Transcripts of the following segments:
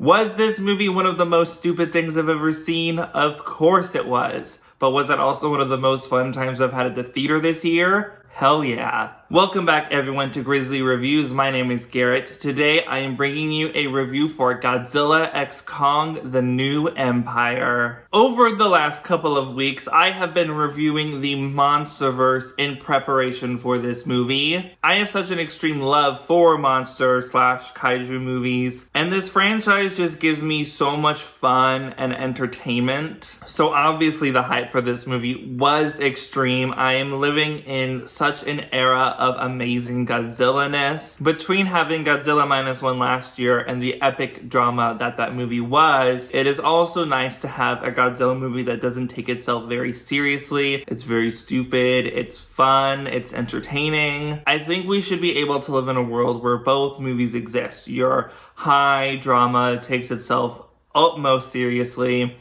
Was this movie one of the most stupid things I've ever seen? Of course it was. But was it also one of the most fun times I've had at the theater this year? Hell yeah. Welcome back everyone to Grizzly Reviews. My name is Garrett. Today I am bringing you a review for Godzilla x Kong: The New Empire. Over the last couple of weeks, I have been reviewing the Monsterverse in preparation for this movie. I have such an extreme love for monster/kaiju movies, and this franchise just gives me so much fun and entertainment. So obviously the hype for this movie was extreme. I am living in such an era of amazing Godzilla-ness. Between having Godzilla -1 last year and the epic drama that movie was, it is also nice to have a Godzilla movie that doesn't take itself very seriously. It's very stupid, it's fun, it's entertaining. I think we should be able to live in a world where both movies exist. Your high drama takes itself utmost seriously,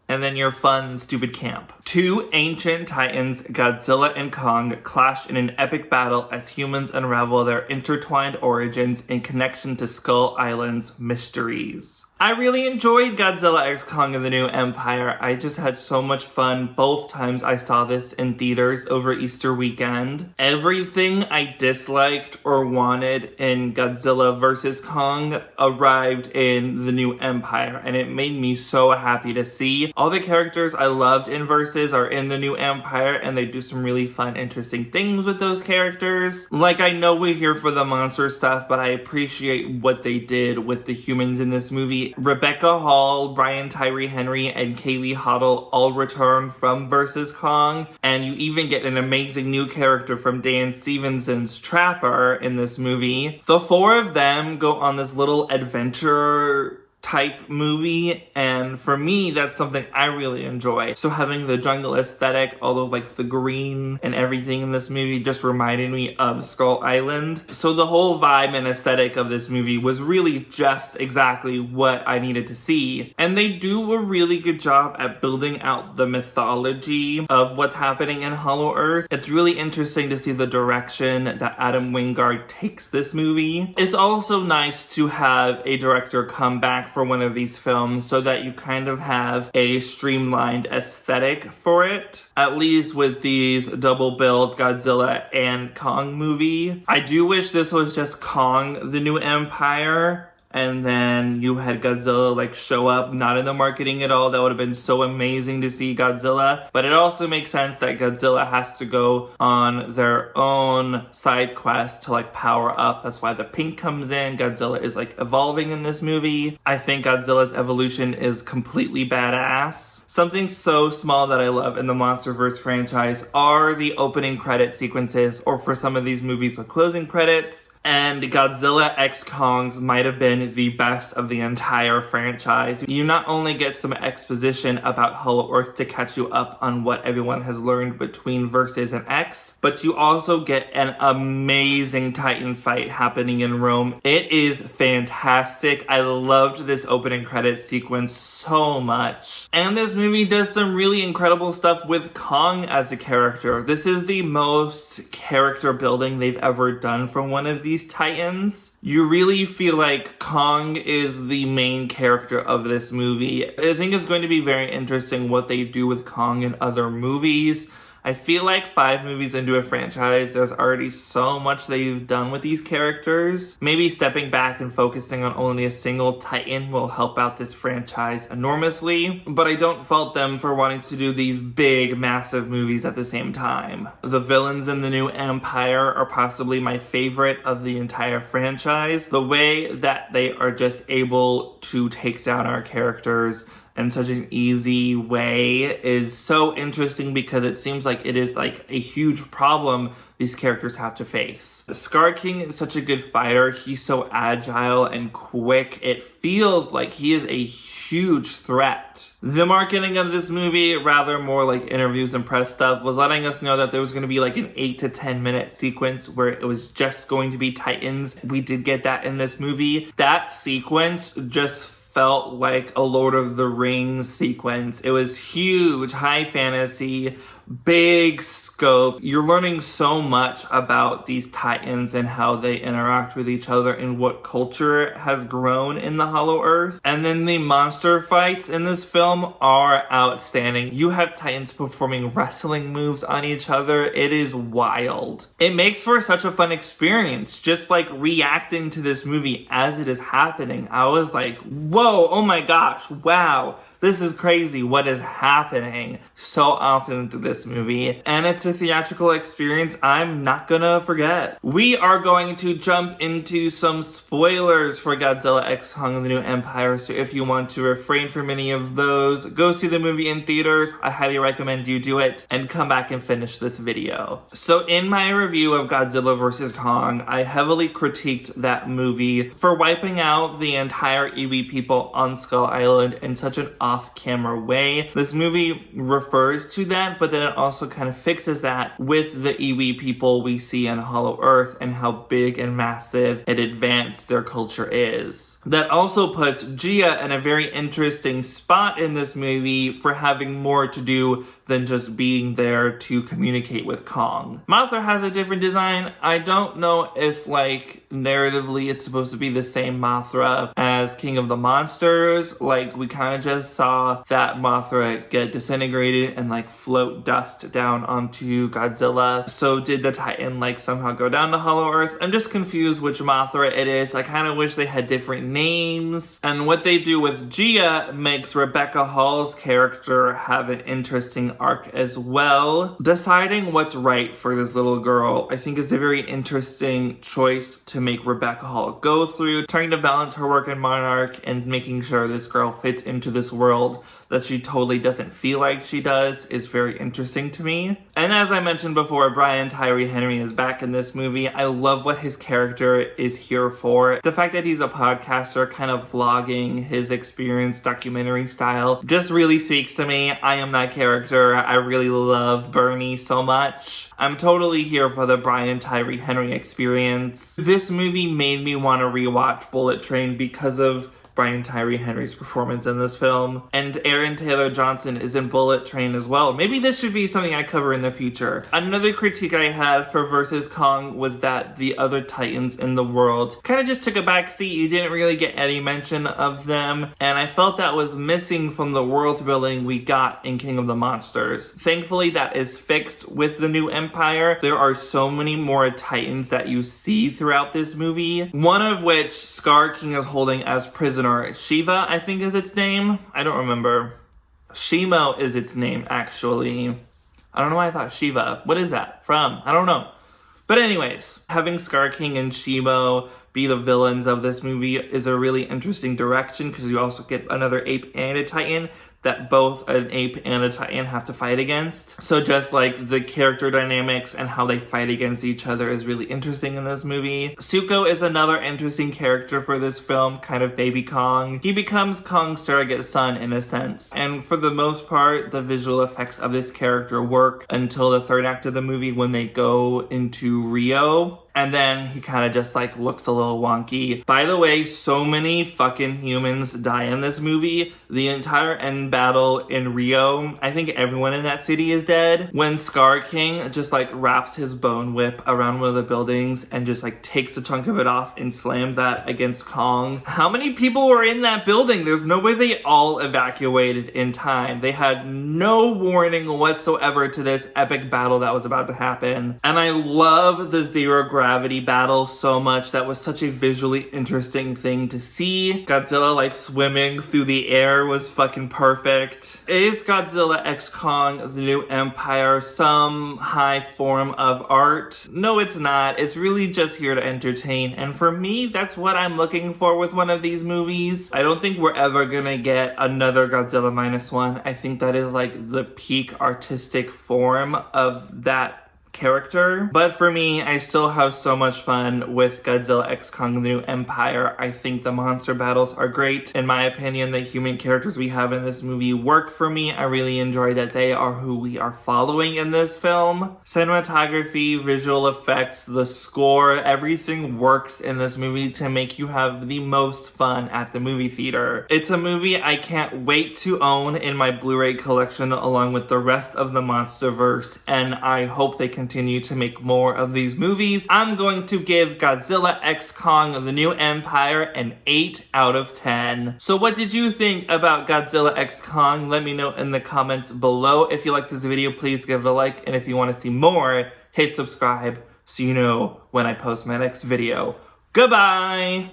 and then your fun, stupid camp. Two ancient titans, Godzilla and Kong, clash in an epic battle as humans unravel their intertwined origins in connection to Skull Island's mysteries. I really enjoyed Godzilla x Kong and the New Empire. I just had so much fun both times I saw this in theaters over Easter weekend. Everything I disliked or wanted in Godzilla vs. Kong arrived in the New Empire, and it made me so happy to see. All the characters I loved in Versus are in the New Empire, and they do some really fun, interesting things with those characters. Like, I know we're here for the monster stuff, but I appreciate what they did with the humans in this movie. Rebecca Hall, Brian Tyree Henry, and Kaylee Hottle all return from Versus Kong, and you even get an amazing new character from Dan Stevenson's Trapper in this movie. The four of them go on this little adventure type movie, and for me that's something I really enjoy. So having the jungle aesthetic, all of like the green and everything in this movie just reminded me of Skull Island. So the whole vibe and aesthetic of this movie was really just exactly what I needed to see, and they do a really good job at building out the mythology of what's happening in Hollow Earth. It's really interesting to see the direction that Adam Wingard takes this movie. It's also nice to have a director come back for one of these films so that you kind of have a streamlined aesthetic for it, at least with these double billed Godzilla and Kong movie. I do wish this was just Kong: The New Empire, and then you had Godzilla like show up, not in the marketing at all. That would have been so amazing to see Godzilla. But it also makes sense that Godzilla has to go on their own side quest to like power up. That's why the pink comes in. Godzilla is like evolving in this movie. I think Godzilla's evolution is completely badass. Something so small that I love in the Monsterverse franchise are the opening credit sequences, or for some of these movies, the closing credits. And Godzilla x Kong's might have been the best of the entire franchise. You not only get some exposition about Hollow Earth to catch you up on what everyone has learned between Versus and X, but you also get an amazing Titan fight happening in Rome. It is fantastic. I loved this opening credit sequence so much. And this movie does some really incredible stuff with Kong as a character. This is the most character building they've ever done for one of these titans. You really feel like Kong is the main character of this movie. I think it's going to be very interesting what they do with Kong in other movies. I feel like 5 movies into a franchise, there's already so much they've done with these characters. Maybe stepping back and focusing on only a single Titan will help out this franchise enormously, but I don't fault them for wanting to do these big, massive movies at the same time. The villains in the New Empire are possibly my favorite of the entire franchise. The way that they are just able to take down our characters in such an easy way is so interesting, because it seems like it is like a huge problem these characters have to face. Scar King is such a good fighter. He's so agile and quick. It feels like he is a huge threat. The marketing of this movie, rather more like interviews and press stuff, was letting us know that there was going to be like an 8 to 10 minute sequence where it was just going to be Titans. We did get that in this movie. That sequence just felt like a Lord of the Rings sequence. It was huge, high fantasy, big scope. You're learning so much about these titans and how they interact with each other and what culture has grown in the Hollow Earth. And then the monster fights in this film are outstanding. You have titans performing wrestling moves on each other. It is wild. It makes for such a fun experience, just like reacting to this movie as it is happening. I was like, whoa, oh my gosh, wow, this is crazy. What is happening? So often through this movie, and it's a theatrical experience I'm not gonna forget. We are going to jump into some spoilers for Godzilla x Kong: The New Empire, so if you want to refrain from any of those, go see the movie in theaters. I highly recommend you do it, and come back and finish this video. So in my review of Godzilla vs. Kong, I heavily critiqued that movie for wiping out the entire Iwi people on Skull Island in such an off-camera way. This movie refers to that, but then it also kind of fixes that with the Iwi people we see in Hollow Earth and how big and massive and advanced their culture is. That also puts Gia in a very interesting spot in this movie for having more to do than just being there to communicate with Kong. Mothra has a different design. I don't know if, like, narratively it's supposed to be the same Mothra as King of the Monsters. Like, we kind of just saw that Mothra get disintegrated and, like, float dust down onto Godzilla. So did the Titan, like, somehow go down to Hollow Earth? I'm just confused which Mothra it is. I kind of wish they had different names. And what they do with Gia makes Rebecca Hall's character have an interesting arc as well. Deciding what's right for this little girl, I think, is a very interesting choice to make Rebecca Hall go through, trying to balance her work in Monarch and making sure this girl fits into this world that she totally doesn't feel like she does is very interesting to me. And as I mentioned before, Brian Tyree Henry is back in this movie. I love what his character is here for. The fact that he's a podcaster, kind of vlogging his experience, documentary style, just really speaks to me. I am that character. I really love Bernie so much. I'm totally here for the Brian Tyree Henry experience. This movie made me want to rewatch Bullet Train because of Brian Tyree Henry's performance in this film. And Aaron Taylor Johnson is in Bullet Train as well. Maybe this should be something I cover in the future. Another critique I had for vs. Kong was that the other Titans in the world kind of just took a back seat. You didn't really get any mention of them, and I felt that was missing from the world building we got in King of the Monsters. Thankfully, that is fixed with the New Empire. There are so many more Titans that you see throughout this movie, one of which Scar King is holding as prisoner. Shiva, I think, is its name. I don't remember. Shimo is its name, actually. I don't know why I thought Shiva. What is that from? I don't know. But anyways, having Scar King and Shimo be the villains of this movie is a really interesting direction, because you also get another ape and a Titan that both an ape and a Titan have to fight against. So just like the character dynamics and how they fight against each other is really interesting in this movie. Zuko is another interesting character for this film, kind of baby Kong. He becomes Kong's surrogate son in a sense. And for the most part, the visual effects of this character work until the third act of the movie when they go into Rio. And then he kind of just like looks a little wonky. By the way, so many fucking humans die in this movie. The entire end battle in Rio, I think everyone in that city is dead. When Scar King just like wraps his bone whip around one of the buildings and just like takes a chunk of it off and slams that against Kong. How many people were in that building? There's no way they all evacuated in time. They had no warning whatsoever to this epic battle that was about to happen. And I love the zero gravity battle so much. That was such a visually interesting thing to see. Godzilla like swimming through the air was fucking perfect. Is Godzilla x Kong: The New Empire some high form of art? No, it's not. It's really just here to entertain. And for me, that's what I'm looking for with one of these movies. I don't think we're ever gonna get another Godzilla -1. I think that is like the peak artistic form of that character. But for me, I still have so much fun with Godzilla x Kong the New Empire. I think the monster battles are great. In my opinion, the human characters we have in this movie work for me. I really enjoy that they are who we are following in this film. Cinematography, visual effects, the score, everything works in this movie to make you have the most fun at the movie theater. It's a movie I can't wait to own in my Blu-ray collection along with the rest of the Monsterverse, and I hope they continue to make more of these movies. I'm going to give Godzilla x Kong the New Empire an 8 out of 10. So what did you think about Godzilla x Kong? Let me know in the comments below. If you liked this video, please give it a like, and if you want to see more, hit subscribe so you know when I post my next video. Goodbye!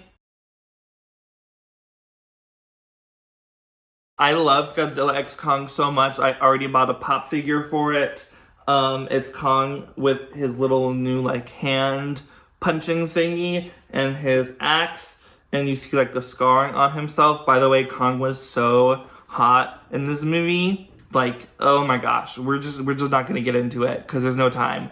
I loved Godzilla x Kong so much, I already bought a pop figure for it. It's Kong with his little new like hand punching thingy and his axe, and you see like the scarring on himself. By the way, Kong was so hot in this movie. Like, oh my gosh, we're just not gonna get into it because there's no time.